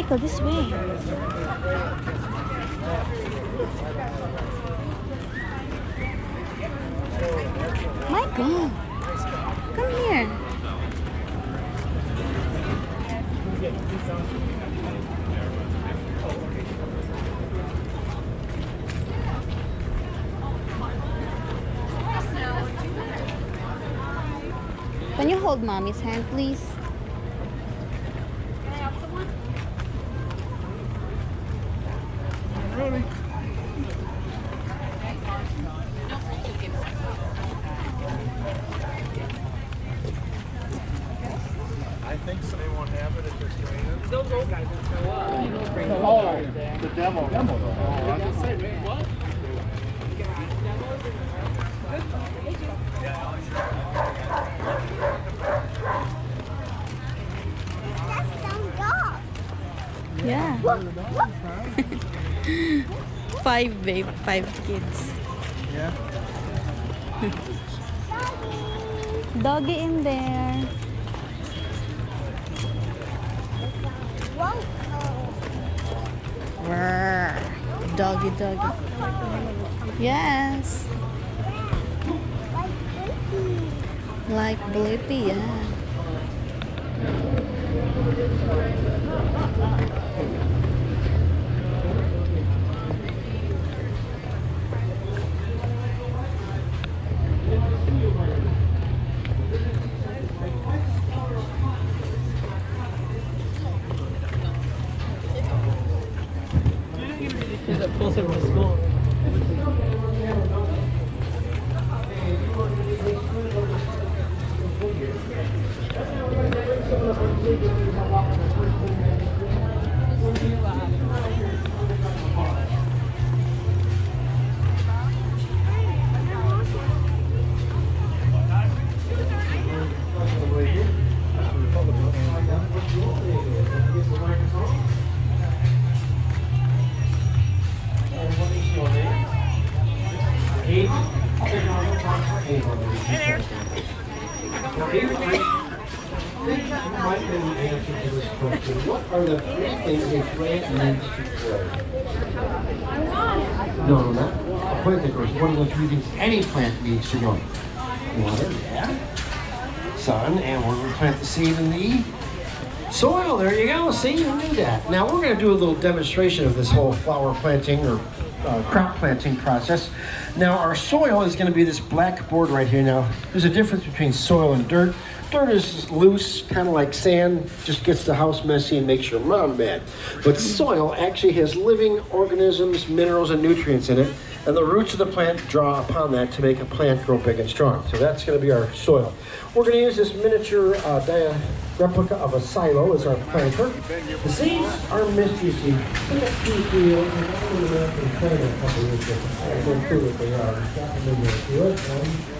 Michael, this way. Michael, come here. Can you hold mommy's hand, please? Really? I think so. They won't have it if it's raining. Those old guys don't show up. Oh, the demo. Oh, I was just saying, wait, what? Yeah. 5, babe. 5 kids. Yeah. Doggy in there. Rrr. Doggy, doggy. Yes. Like Blippi, yeah. Closer to school. What are the 3 things a plant needs to grow? No, not a plant that grows. What are the 3 things any plant needs to grow? Water, yeah. Sun, and we're going to plant the seed in the soil. There you go. See, you knew that. Now we're going to do a little demonstration of this whole flower planting or crop planting process. Now our soil is going to be this black board right here. Now there's a difference between soil and dirt. Dirt is loose, kind of like sand, just gets the house messy and makes your mom mad. But soil actually has living organisms, minerals, and nutrients in it, and the roots of the plant draw upon that to make a plant grow big and strong. So that's going to be our soil. We're going to use this miniature replica of a silo as our planter. The seeds are mystery seeds.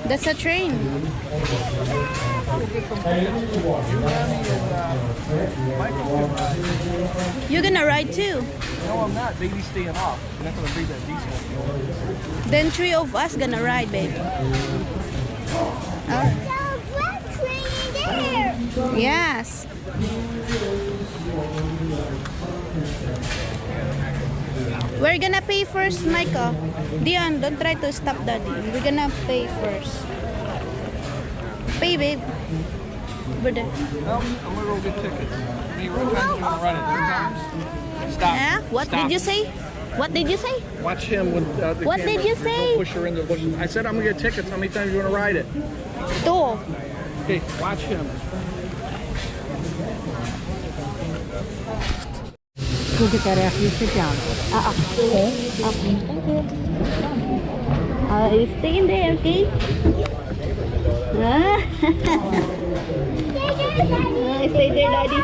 That's a train. You're gonna ride too. No, I'm not. Baby's staying off. I'm not gonna breathe that diesel. Then 3 of us gonna ride, babe. Alright. Yes. We're gonna pay first, Michael. Dion, don't try to stop daddy. We're gonna pay first. Pay, babe. Brother. I'm gonna go get tickets. How many times you wanna run it? 3 times? Stop. Eh? What Stop. did you say? What did you say? Watch him with the What camera. did you say? Don't push her in the bush. I said I'm gonna get tickets. How many times you wanna ride it? 2. Okay, watch him. We'll get that after you sit down. Okay. Okay. Thank you. Stay in there, okay? Stay there, daddy.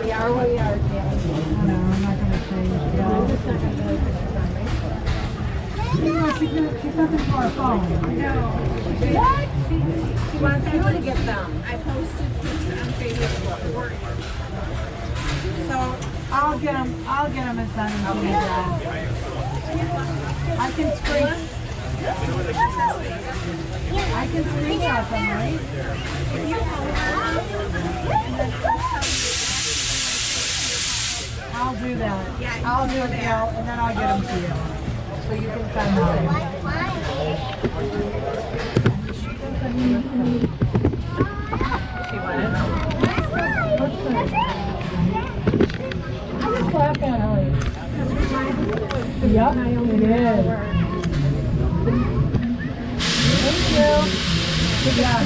We are where we are. No, I'm not going to change. She's looking for a phone. No. What? She wants everyone to get them. I posted this on Facebook. So I'll get them and send them to you. I can screen. I can screenshot them, right? I'll do that. I'll do it, Gail, and then I'll get them to you. So you can send Yep, it is. Thank you. Yeah.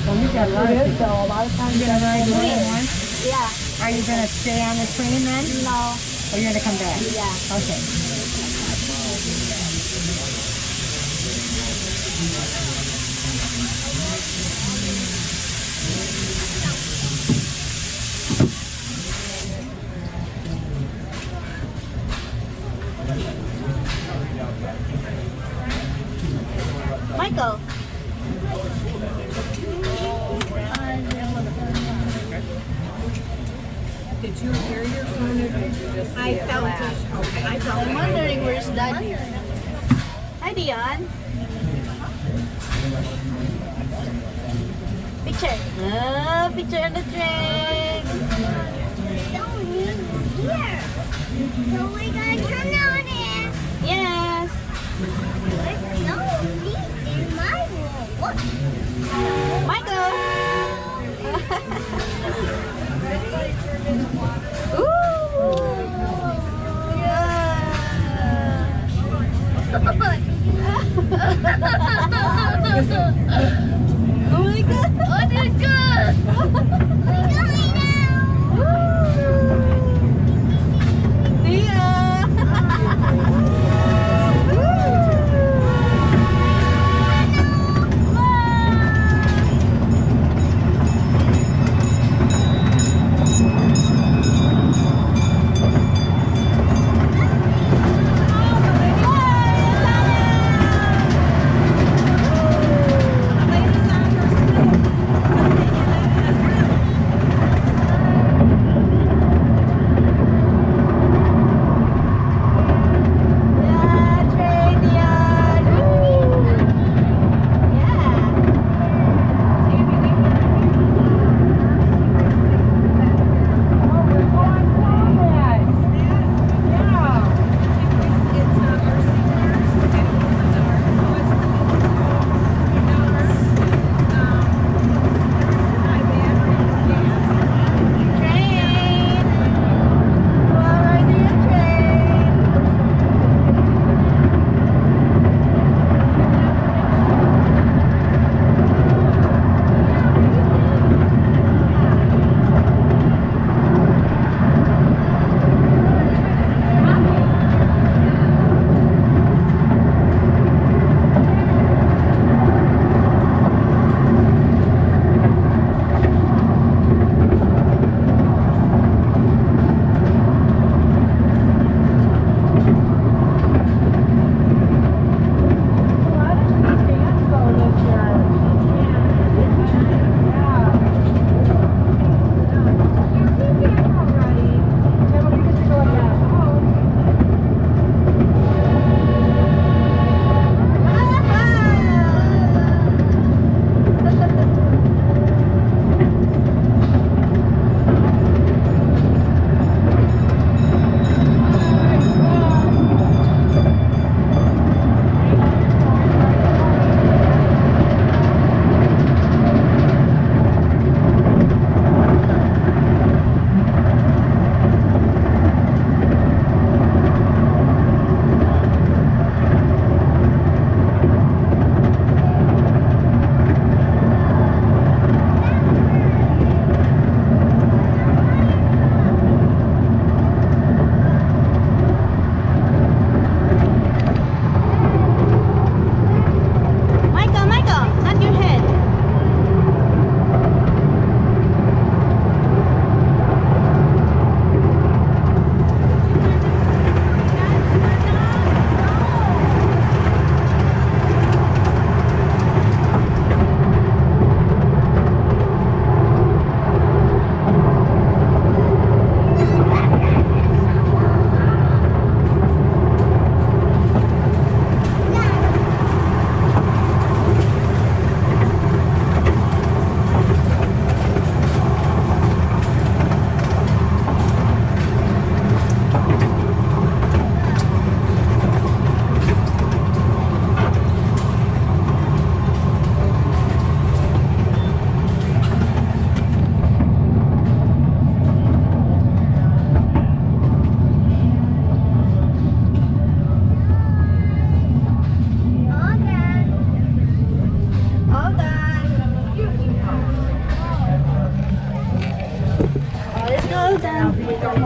Well, you got it, so a lot of times you're gonna ride more than once. Yeah. Are you gonna stay on the train then? No. Or you're gonna come back? Yeah. Okay. Michael. Did you hear your phone or did you just I felt it. Okay. I felt I'm wondering where's Daddy. Hi, Dion. Picture. Picture on the train. Here. So we got turn on it. Yes. There's no seat in my room. What? Michael. Oh my god! Oh my god! We're going now! See ya! Oh my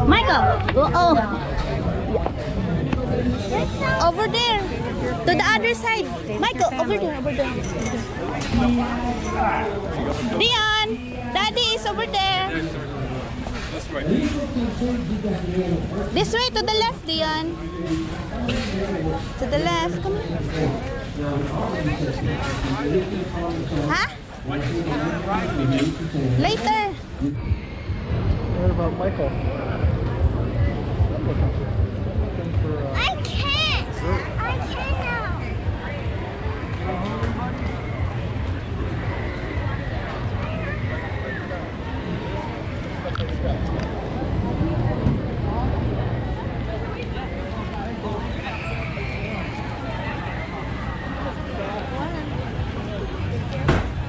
Michael, oh. Over there. To the other side. Michael, over there, over there. Dion, Daddy is over there. This way, to the left, Dion. To the left. Come on. Huh? Later. What about Michael? I can't. I can't now.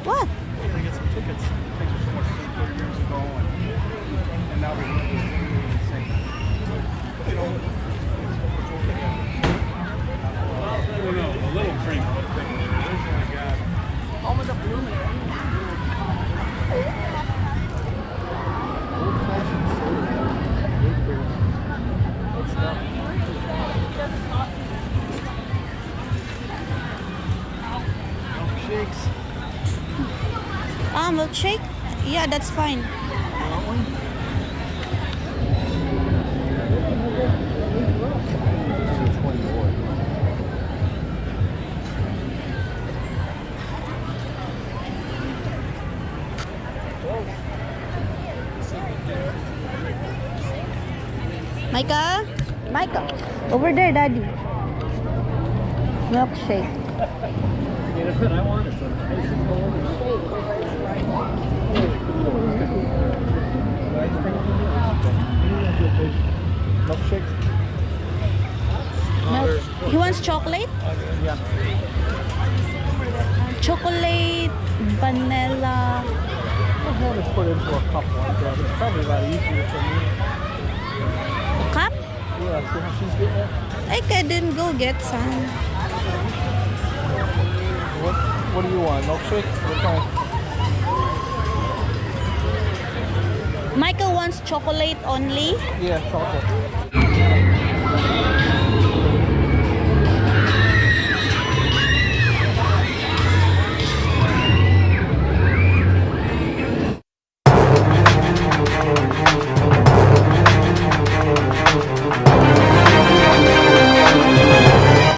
What? They get some tickets. Thanks so much. 30 years ago, and now we're doing the same. You know, a little cream. Home of the blue. Shakes. Milkshake? Yeah, that's fine. Micah? Micah, over there, Daddy. Milkshake. I want it. Milkshake. He wants chocolate? Yeah. Chocolate, vanilla. I'll have it put into a cup like that. It's probably a lot easier for me. Cup? Yeah, see how she's getting it? I couldn't go get some. What do you want? Milkshake? What kind? Michael wants chocolate only. Yeah, chocolate.